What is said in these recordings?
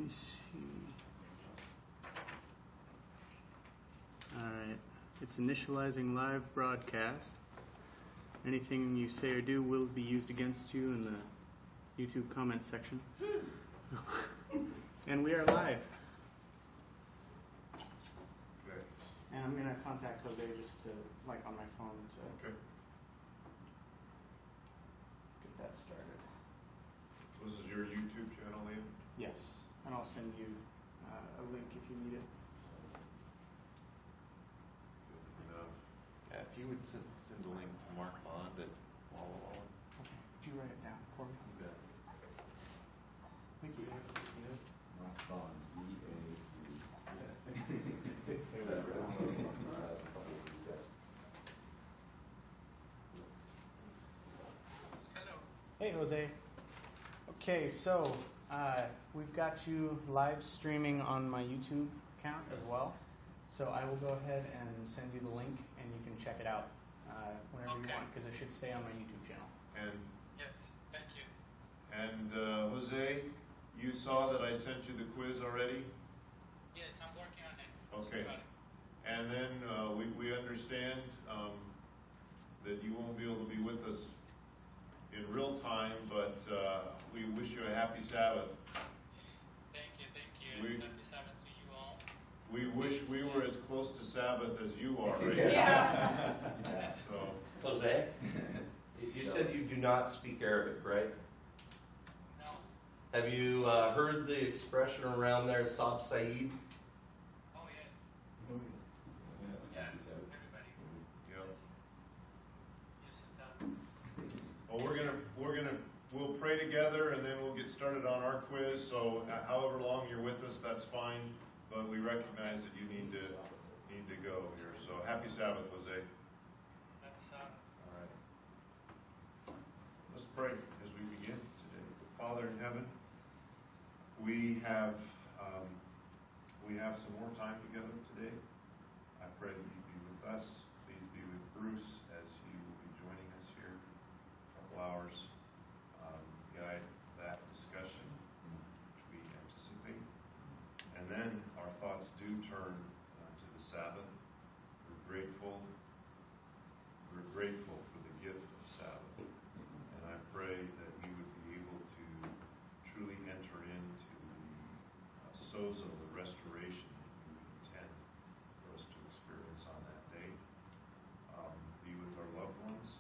me see. Alright, it's initializing live broadcast. Anything you say or do will be used against you in the YouTube comments section. And we are live. Okay. And I'm going to contact Jose just to, like on my phone, to Okay. get that started. So this is your YouTube channel, Liam? Yes, and I'll send you a link if you need it. Good enough. Yeah, if you would send the link to Mark Bond at Walla. Okay. Would you write it down for me? Yeah. Thank you. Mark Bond, B-A-U. Hey, Jose. Okay, so we've got you live streaming on my YouTube account as well. So I will go ahead and send you the link, and you can check it out whenever you want, because it should stay on my YouTube channel. And Yes, thank you. and Jose, you saw that I sent you the quiz already? Yes, I'm working on it. Okay. Just got it. And then we understand that you won't be able to be with us in real time, but we wish you a happy Sabbath. Thank you. We- Happy Sabbath to you all. We wish we were as close to Sabbath as you are right Yeah. now. So, Jose, you said you do not speak Arabic, right? No. Have you heard the expression around there, Sab Saeed? Oh, yes. Yes, Yeah. he said. Everybody yeah. uses that. Well, we'll pray together and then we'll get started on our quiz. So, however long you're with us, that's fine. But we recognize that you need to go here. So, happy Sabbath, Jose. Happy Sabbath. All right. Let's pray as we begin today. Father in heaven, we have some more time together today. I pray that you be with us. Please be with Bruce as he will be joining us here in a couple hours. Guide that discussion, which we anticipate. And then our thoughts do turn to the Sabbath. We're grateful for the gift of Sabbath. And I pray that we would be able to truly enter into the sozo, the restoration that you would intend for us to experience on that day. Be with our loved ones.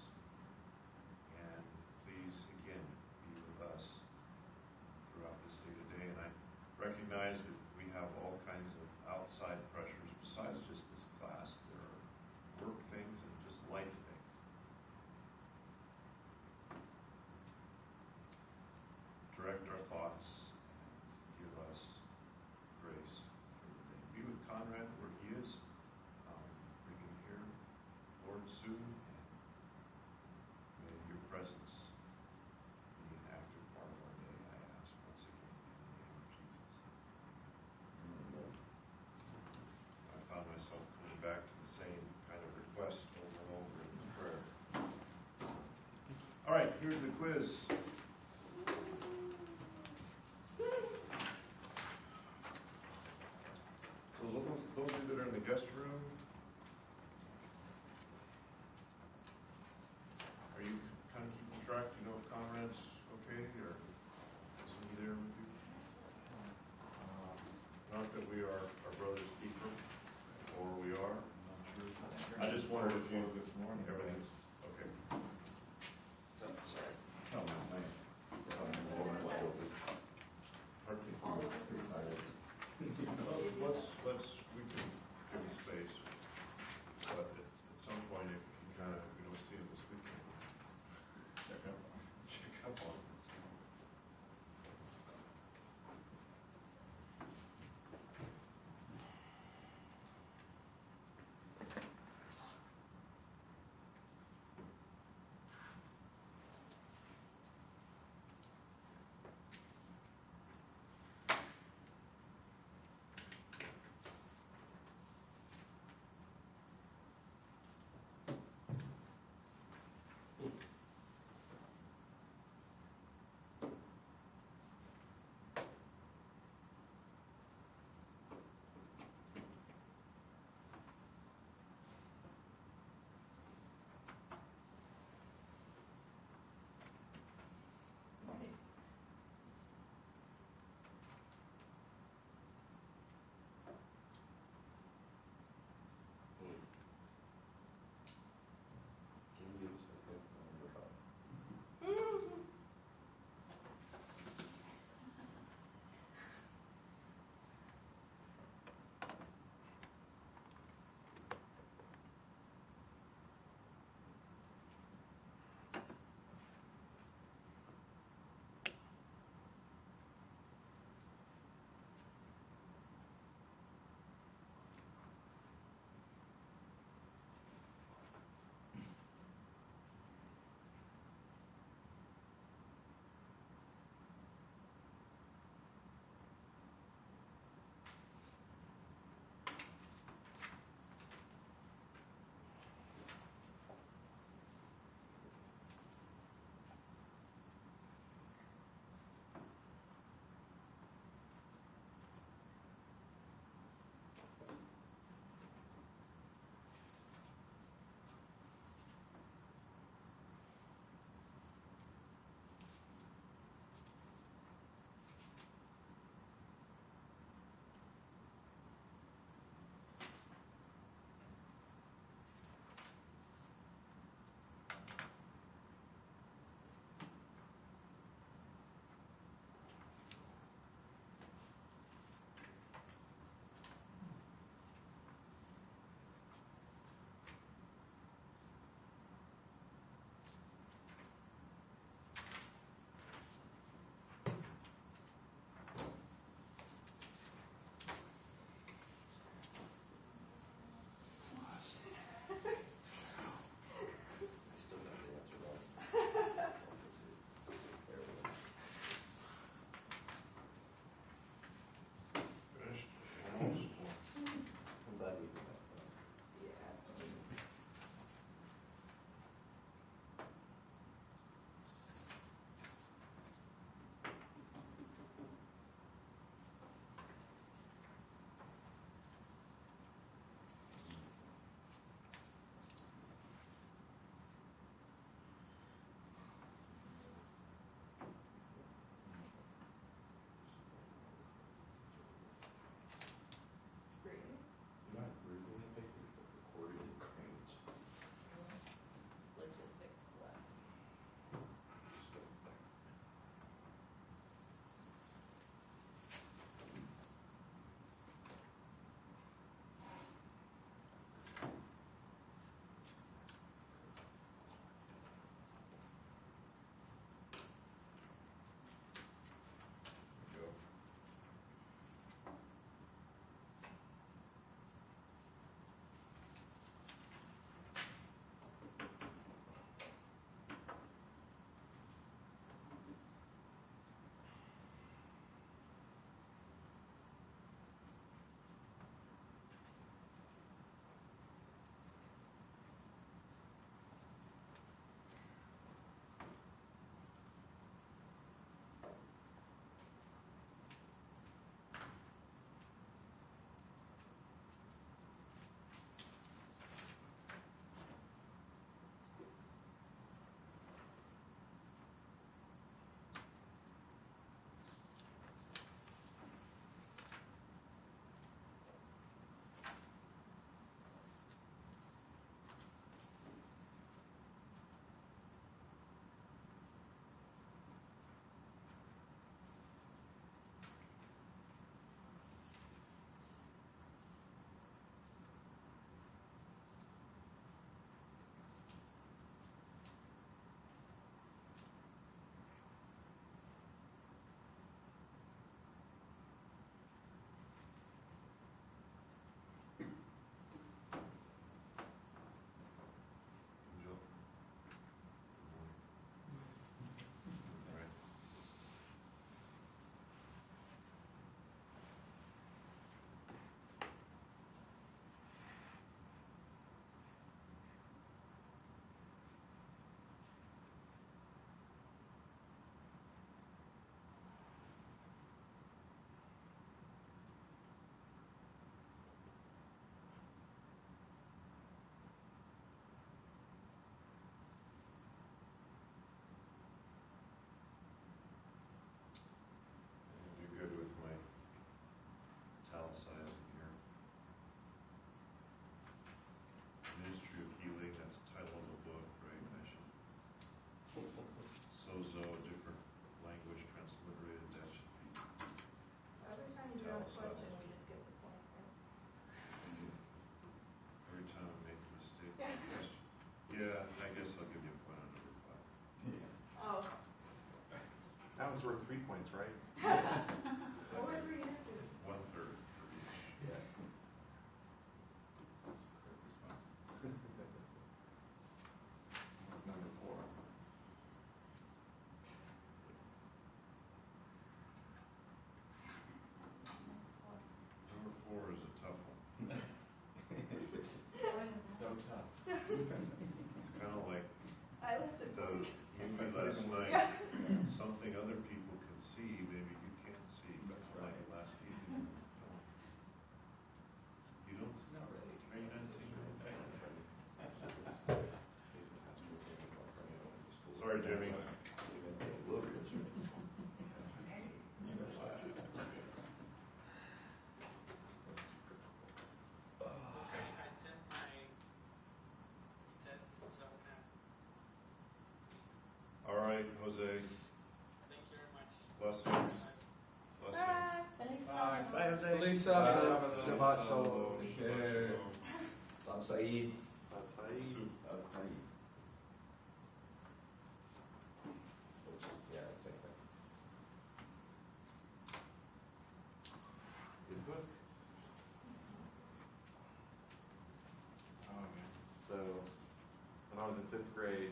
And please, again, be with us throughout this day today. And I recognize that we have all kinds of outside pressures besides just this class. There are work things and just life things. Direct our thoughts and give us grace for the day. Be with Conrad where he is. Bring him here, Lord, soon. And may your presence be an active part of our day, I ask once again in the name of Jesus. I found myself coming back to the same kind of request over and over in prayer. All right, here's the quiz. So those of you that are in the guest room, are you kind of keeping track? Do you know if Conrad's okay, or is he there with you? Not that we are our brother's keeper, or we are. I'm not sure. I just wondered if you this morning. everything's okay. Sorry. No, no, no. Pardon me? Let's we can give him space, but at some point, if you kind of we don't see him this weekend, check up on him. 3 points, right? Or 3 answers. 1/3 for each. Yeah. Number 4. Number 4 is a tough one. So tough. It's kind of like I left it. the movie last night. Something other people can see, maybe you can't see. That's Like right. last evening. You don't? Not really. Are you not seeing it? Sorry, Jimmy. I sent my test, so All right, Jose. thank you very much. Blessings. Blessings. Bye, Jose. Shabbat shalom. Share. Sob Saeed. Soup. Yeah, same thing. Good book. Oh, man. So, when I was in 5th grade,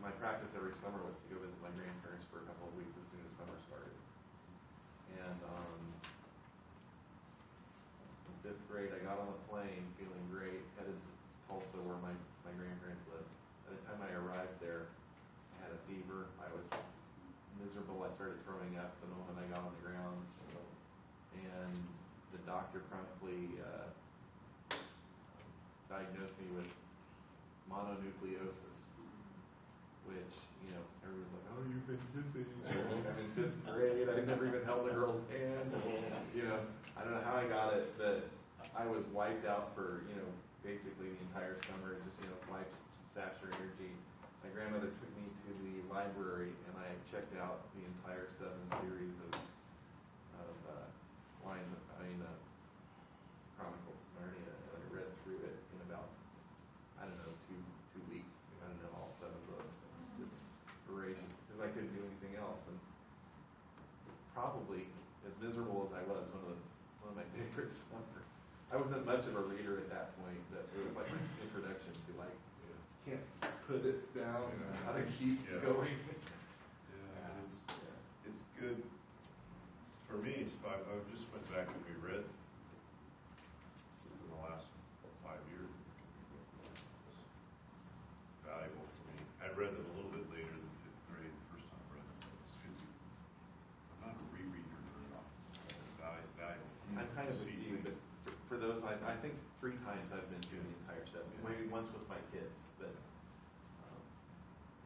my practice every summer was to go visit my grandparents for a couple of weeks as soon as summer started. And in 5th grade, I got on a plane feeling great, headed to Tulsa where my grandparents lived. By the time I arrived there, I had a fever. I was miserable. I started throwing up the moment I got on the ground. And the doctor promptly diagnosed me with mononucleosis, which, everyone's like, oh, you've been kissing. I'm in 5th grade. I've never even held a girl's hand. I don't know how I got it, but I was wiped out for, basically the entire summer. Just, wipes, saps your energy. My grandmother took me to the library, and I checked out the entire 7 series of Chronicles of Narnia, and I read through it in about, I don't know, two weeks. I don't know, all 7 books. And just voracious, because I couldn't do anything else. And probably, as miserable as I was, one of my favorite summers. I wasn't much of a reader at that point, but it was like my introduction to can't put it down, how to keep Yeah. going. Yeah, and it's good. For me, I just went back and reread in the last 5 years. It's valuable for me. I read them a little bit later than 5th grade, the first time I read them. I'm not a rereader very often. Valuable. I'm kind of with See. you, but for those, I think 3 times I've been through the entire set. Maybe once with my kids, but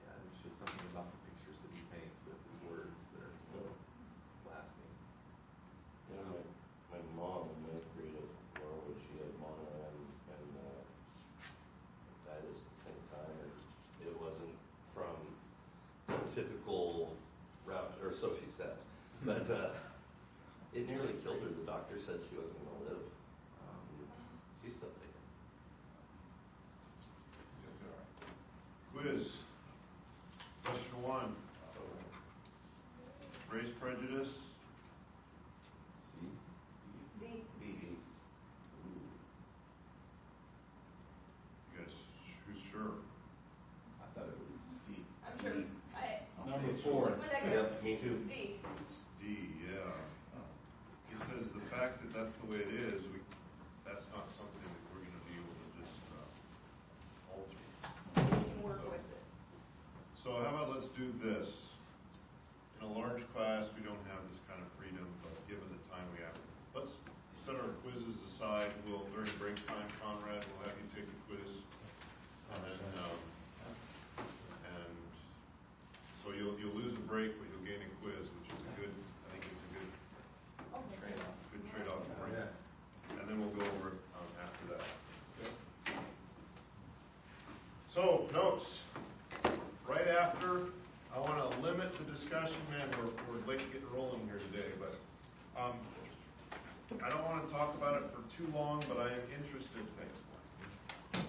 yeah, there's just something about the pictures that he paints with his words that are so lasting. My mom in 9th grade at Norwood, she had mono and hepatitis at the same time. And it wasn't from the typical route, or so she said. But it nearly killed her. The doctor said she wasn't going to live. She's still taking it. Quiz. Question 1. Race prejudice. C. D. D. You guys, who's sure? I thought it was D. I'm sure. Number When 4. I go, Yep, me too. it's D. It's D, yeah. He says the fact that that's the way it is, that's not something that we're going to be able to just alter. You can work with it. So how about let's do this? In a large class, we don't have this kind of freedom, but given the time we have, let's set our quizzes aside. During break time, Conrad, we'll have you take a quiz. And so you'll lose a break, but you'll gain a quiz, which is I think it's a good Okay. trade-off for you. And then we'll go over it after that. So, notes. Right after, I want to limit the discussion, man, we're late getting rolling here today, but I don't want to talk about it for too long, but I am interested. Thanks, Mark.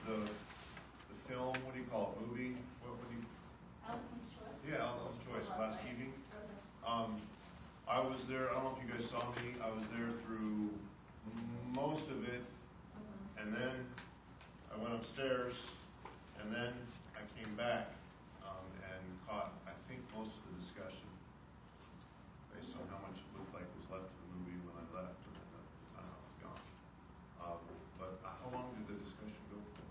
the film, what do you call it, movie? What would you, Allison's Choice? yeah, Allison's Choice, last evening. Okay. I was there, I don't know if you guys saw me, I was there through most of it, and then I went upstairs, and then I came back, and caught, I think, most of the discussion, based on how much it looked like was left of the movie when I left, and then the time I was gone. But how long did the discussion go for?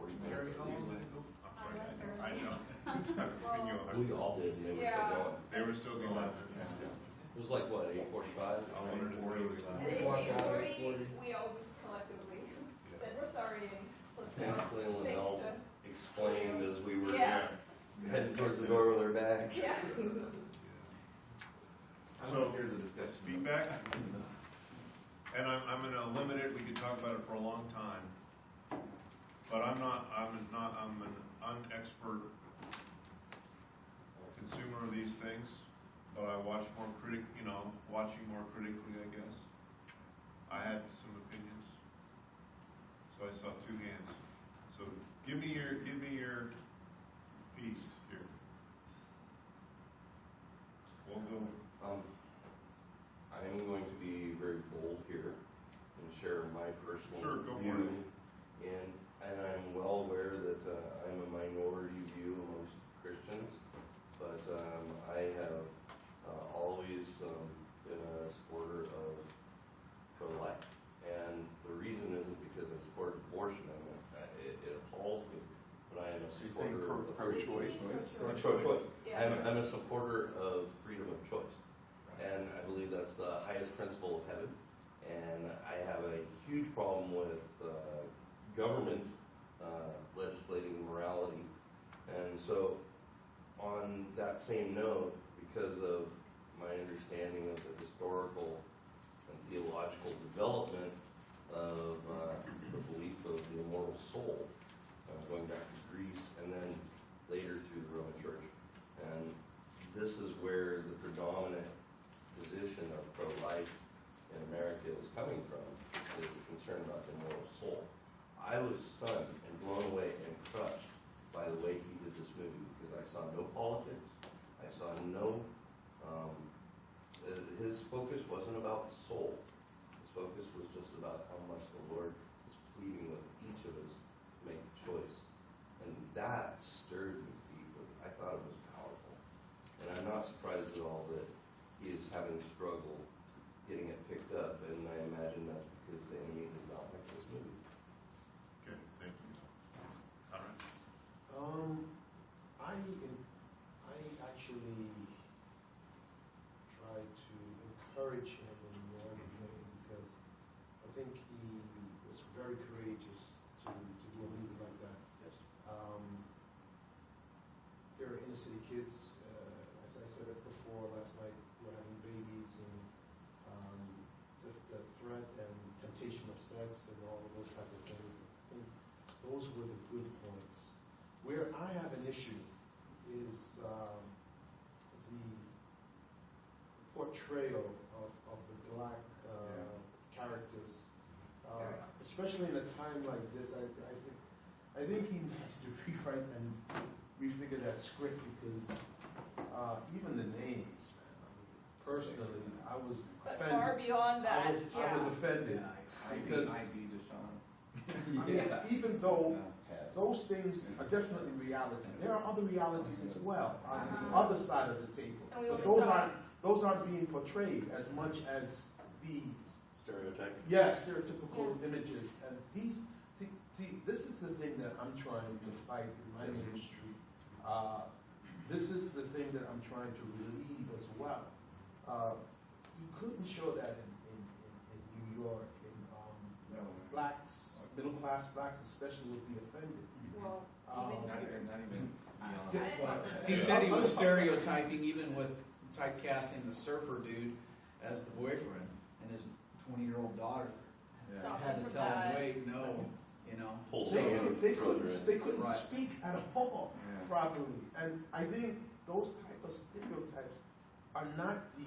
40 Gary, minutes how at long least. did it go? I'm I sorry, left I know. It's not Well, giving you a hard We time. all did, and they were Yeah. still going. They were still going. It was like, what, 8:45? I wondered if they was. At 8:40, we all just collectively said, we're sorry, and slipped out. Thankfully, Linnell Thanks explained as we were Yeah. heading towards the door with our bags. Yeah. I So, want to hear the discussion. feedback? And I'm gonna limit it, we could talk about it for a long time. But I'm an unexpert consumer of these things, but I watch more watching more critically, I guess. I had some opinions. So I saw two hands. So give me your piece here. We'll go. I'm going to be very bold here and share my personal Sure, go for view. And I'm well aware that I'm a minority view amongst Christians, but I have always been a supporter of pro-life. And the reason isn't because I support abortion. It appalls me, but I am a You're saying supporter of pro-choice? Pro-choice. Yeah. I'm a supporter of freedom of choice. And I believe that's the highest principle of heaven. And I have a huge problem with government legislating morality. And so, on that same note, because of my understanding of the historical and theological development of the belief of the immortal soul, going back to Greece and then later through the Roman Church. And this is where the predominant position of pro-life in America is coming from, is the concern about the immortal soul. I was stunned and blown away and crushed by the way he did this movie, because I saw no politics, I saw no, his focus wasn't about the soul. His focus was just about how much the Lord is pleading with each of us to make the choice. And that stirred me deeply. I thought it was powerful. And I'm not surprised at all that he is having struggle getting it picked up, and I imagine that's because the enemy does not like this movie. Okay, thank you. All right. I actually tried to encourage him in one way because I think he was very courageous to do a movie like that. Yes. There are inner city kids, as I said it before last night, who are having babies, and the threat and temptation of sex and all of those type of things. I think those were the good points. Where I have an issue is the portrayal of the black characters, especially in a time like this. I think he needs to rewrite and refigure that script, because even the names, man. I mean, personally, I was But offended. far beyond that, I was offended because ID Deshaun. I mean, even though those things are definitely reality, there are other realities as well on the other side of the table. And we But only saw those aren't being portrayed as much as these. Stereotype? Yes, stereotypical images, and these. See, this is the thing that I'm trying to fight in my ministry. This is the thing that I'm trying to relieve as well. You couldn't show that in New York. Blacks, middle class blacks especially, would be offended. well, Not even Well, He said he was stereotyping, even with typecasting the surfer dude as the boyfriend, and his 20-year-old daughter Stop had him to from tell him, that. wait, no, you know. Pull They someone, throw their in. couldn't Right. speak at all Yeah. properly, and I think those type of stereotypes are not the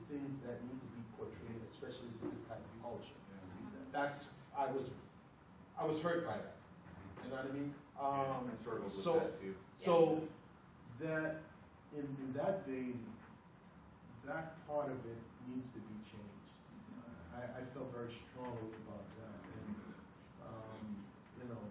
things that need to be portrayed, especially in this type of culture. Yeah. That's I I was hurt by that. You know what I mean? I struggled with so- that too. So that in that vein, that part of it needs to be changed. I felt very strongly about that, and you know,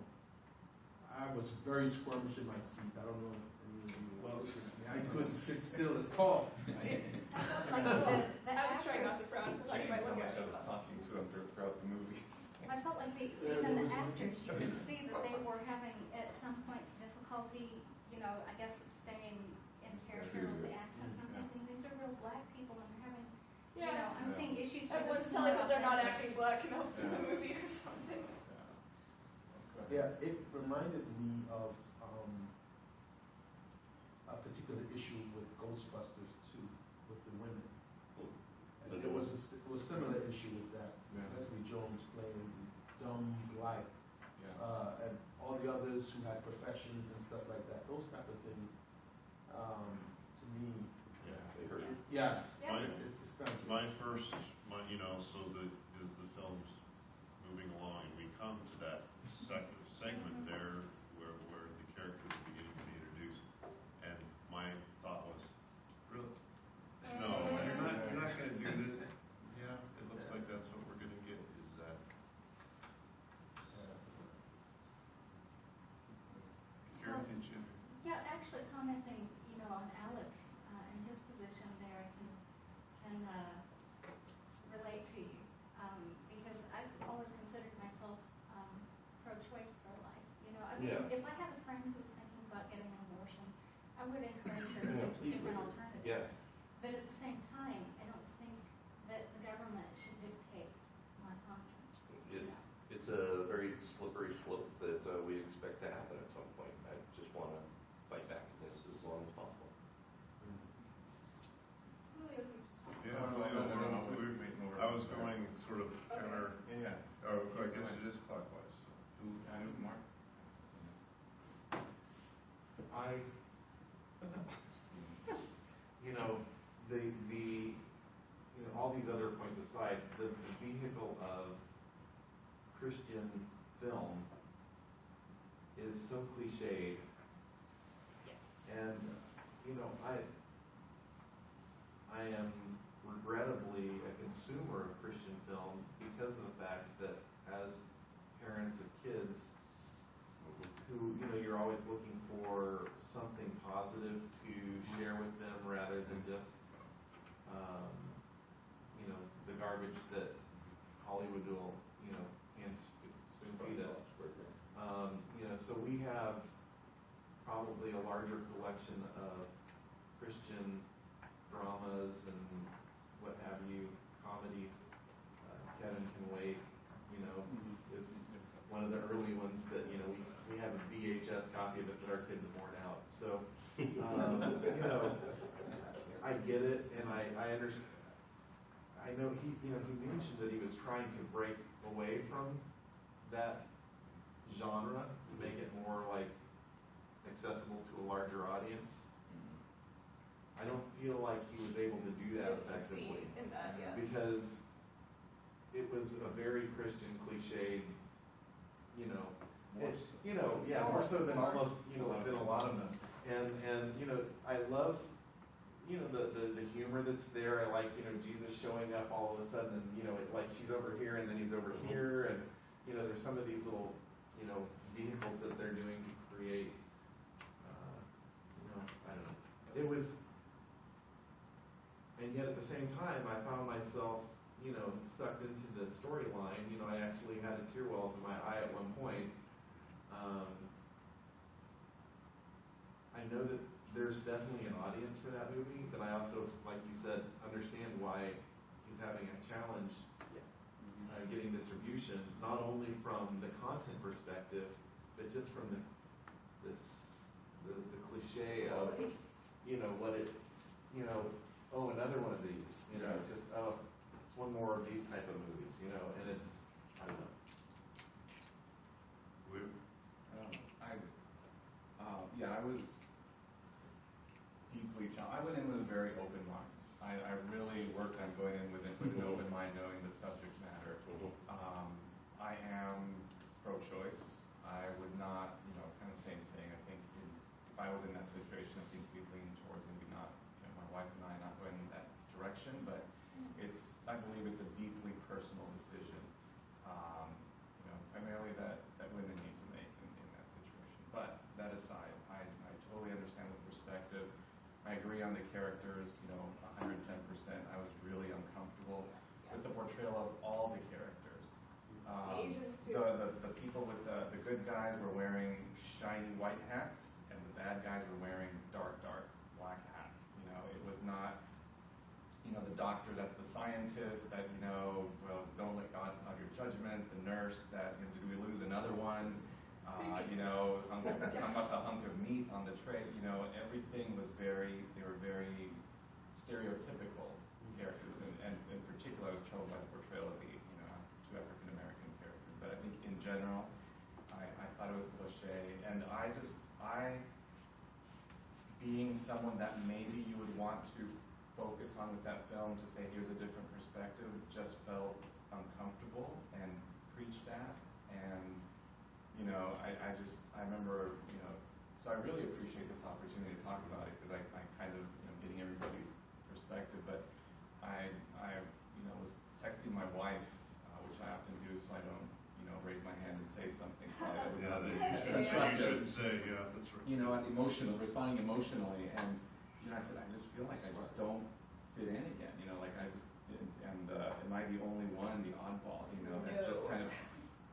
I was very squirmish in my seat. I don't know if any of you. Well, I couldn't sit still at all. I felt like I was trying not to frown, so I James, might how look much at I me. was talking to him throughout the movies. I felt like Yeah, even there the was- actors, you could see that they were having at some points difficulty, you know, I guess staying in character with the accents. I'm thinking, these are real black people and they're having, you know, Yeah. I'm seeing issues. where Everyone's this is telling more them they're not authentic. acting black enough in the Yeah. movie or something. Yeah, it reminded me of a particular issue with Ghostbusters 2 with the women. And it was a similar issue with that. Yeah. Leslie Jones playing the dumb black, Yeah. and all the others who had professions and stuff like that. Those type of things, to me, Yeah. They hurt. yeah, My, it's kind of. my first, you know, so the film's moving along, and we come to that segment there where the characters are beginning to be introduced, and my thought was, really? No, you're not gonna do this. Yeah, it looks like that's what we're gonna get, is that. Karen, did you? Yeah, actually commenting, you know, on Alex and his position there, I can relate to you because I've always considered myself pro-choice, pro-life. You know, I mean, Yeah. if I had a friend who was thinking about getting an abortion, I would encourage her to Yeah, look at please different do. alternatives. Yeah. But at the same time, I don't think that the government should dictate my conscience. It, it's a very slippery slope that we expect to happen at some point. I just want to fight back against it as long as possible. Julio keeps Yeah, No, we're waiting over. I was going sort of counter, Yeah. oh, I guess it is clockwise. Who, Mark? You know, all these other points aside, the vehicle of Christian film is so cliched. Yes. And, you know, I am regrettably a consumer of Christian film because of the fact that as parents of kids who, you know, you're always looking for something positive to share with them rather than just, you know, the garbage that Hollywood will, you know, hand spoon feed us. You know, so we have probably a larger collection of Christian dramas and what have you, comedies. Kevin Can Wait, you know, is one of the early ones that, you know, we have a VHS copy of it that our kids have worn out. So, you know, I get it, and I understand. I know he mentioned that he was trying to break away from that genre to make it more like accessible to a larger audience. I don't feel like he was able to do that Didn't succeed effectively in that, yes. because it was a very Christian cliched, you know, more so than almost, you know, than a lot of them. And you know, I love, you know, the humor that's there. I like, you know, Jesus showing up all of a sudden, and you know, like she's over here and then he's over here, and you know, there's some of these little, you know, vehicles that they're doing to create, you know, I don't know. It was, and yet at the same time, I found myself, you know, sucked into the storyline. You know, I actually had a tear well to my eye at one point. I know that there's definitely an audience for that movie, but I also, like you said, understand why he's having a challenge getting distribution, not only from the content perspective, but just from the cliche of, you know, what it, you know, oh, another one of these, you know, it's just, oh, it's one more of these type of movies, you know, and it's, I don't know. Lou? I was deeply challenged. I went in with a very open mind. I really worked on going in with an open mind, knowing the subject matter. I am pro-choice. pro-choice. I would not, kind of same thing. I think if I was in that situation, I think we'd lean towards maybe not, my wife and I not going in that direction, but I believe it's a deeply personal decision, primarily that women need to make in that situation. But that aside, I totally understand the perspective. I agree on the characters, 110%. I was really uncomfortable with the portrayal of all the characters. Asians too. The people with the good guys were wearing shiny white hats, and the bad guys were wearing dark black hats. It was not, the doctor that's the scientist that, well, don't let God cloud your judgment, the nurse that, did we lose another one? Hung up a hunk of meat on the tray. Everything was they were very stereotypical characters, and in particular, I was troubled by the portrayal of the, two African American characters. But I think in general, I thought it was cliche, and being someone that maybe you would want to focus on with that film to say, here's a different perspective, just felt uncomfortable and preached that, and I remember, so I really appreciate this opportunity to talk about it, because I kind of, getting everybody's perspective, but I was texting my wife, which I often do, so I don't, raise my hand and say something. Yeah, you shouldn't say, yeah, that's right. Responding emotionally, and, I said, I just feel like I just don't fit in again, like I just didn't, and am I the only one, the oddball, and just kind of,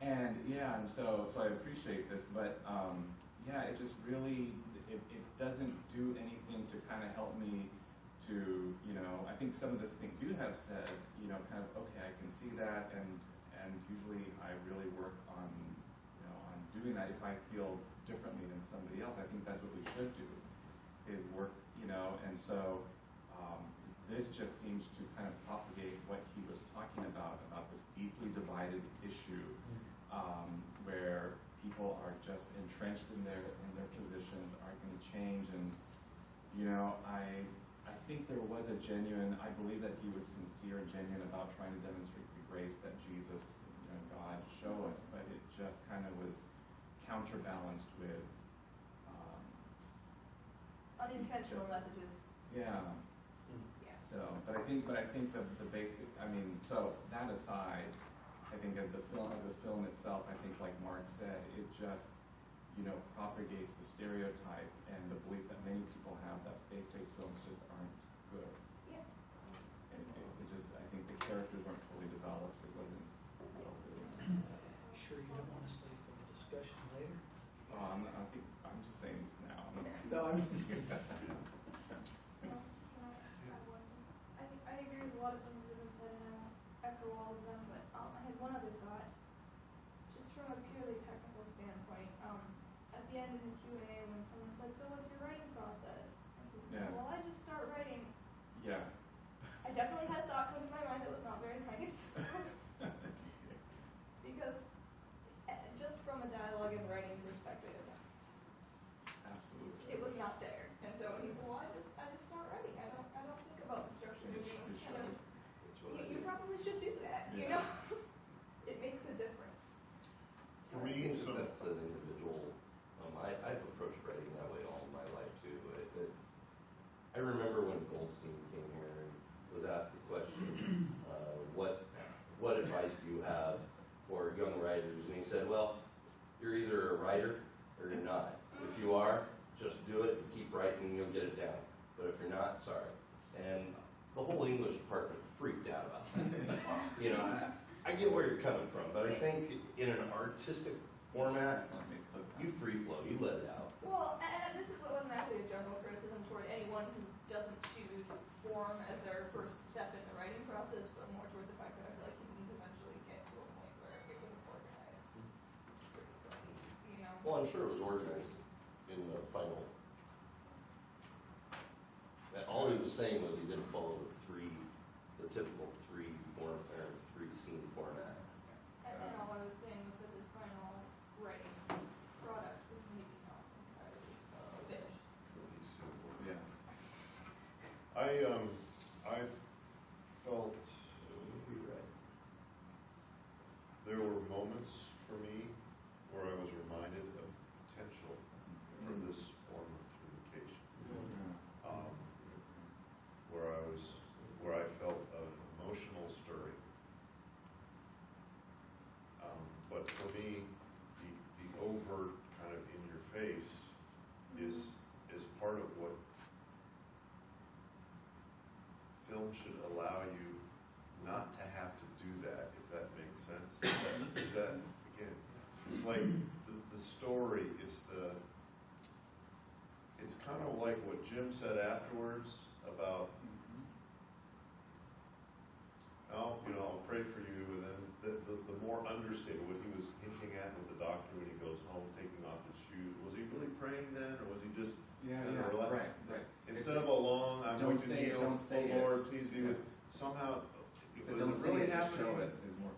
and yeah, and so I appreciate this, but it just really, it doesn't do anything to kind of help me to, I think some of the things you have said, kind of, okay, I can see that, and usually I really work on, on doing that. If I feel differently than somebody else, I think that's what we should do, is work, and so this just seems to kind of propagate what he was talking about this deeply divided issue, where people are just entrenched in their positions, aren't going to change, and I think there was a genuine, I believe that he was sincere and genuine about trying to demonstrate the grace that Jesus, God show us, but it just kind of was counterbalanced with unintentional messages. Yeah. Yeah. So, but I think the basic, so that aside, I think as a film itself, I think like Mark said, it just, propagates the stereotype and the belief that many people have that faith-based films just aren't good. Yeah. And it just, I think the characters weren't fully developed. It wasn't well written. Sure you don't want to stay for the discussion later? I'm just saying this now. No, I'm just. I agree with a lot of things that have been said, and I won't echo all of them, but I had one other thought. Just from a purely technical standpoint, at the end of the Q&A, when someone said, so what's your writing process? And he said, well, I just start writing. Yeah. I definitely had a thought come to my mind that was not very nice. Because just from a dialogue and writing perspective, Absolutely. it was not there. And so he said, well, I just start writing. I don't think about the structure of things. You probably should do that. Yeah. It makes a difference. For I me, think that's an individual. I've approached writing that way all my life too. I remember when Goldstein came here and was asked the question, what advice do you have for young writers? And he said, well, you're either a writer or you're not. If you are, just do it and keep writing and you'll get it down. But if you're not, sorry. And the whole English department freaked out about that. I get where you're coming from, but I think in an artistic format, you free flow, you let it out. Well, and this is what wasn't actually a general criticism toward anyone who doesn't choose form as their first step in the writing process, but more toward the fact that I feel like you didn't eventually get to a point where it was organized. Well, I'm sure it was organized in the final. All he was saying was he didn't follow the typical three scene format. And all I was saying was that this final writing product was maybe not entirely finished. Yeah. I felt there were moments for me was reminded of potential for this form of communication. Where I felt an emotional stirring. But for me, the overt kind of in your face is part of what film should allow you not to have to do that, if that makes sense. That again, it's like the story, it's kind of like what Jim said afterwards about, I'll pray for you, and then the more understated, what he was hinting at with the doctor when he goes home, taking off his shoes, was he really praying then, or was he just Right. instead of a long, I'm Don't going to say it, kneel, don't say oh Lord, it. please be with, somehow, So was don't it say really it, just happening? show it is more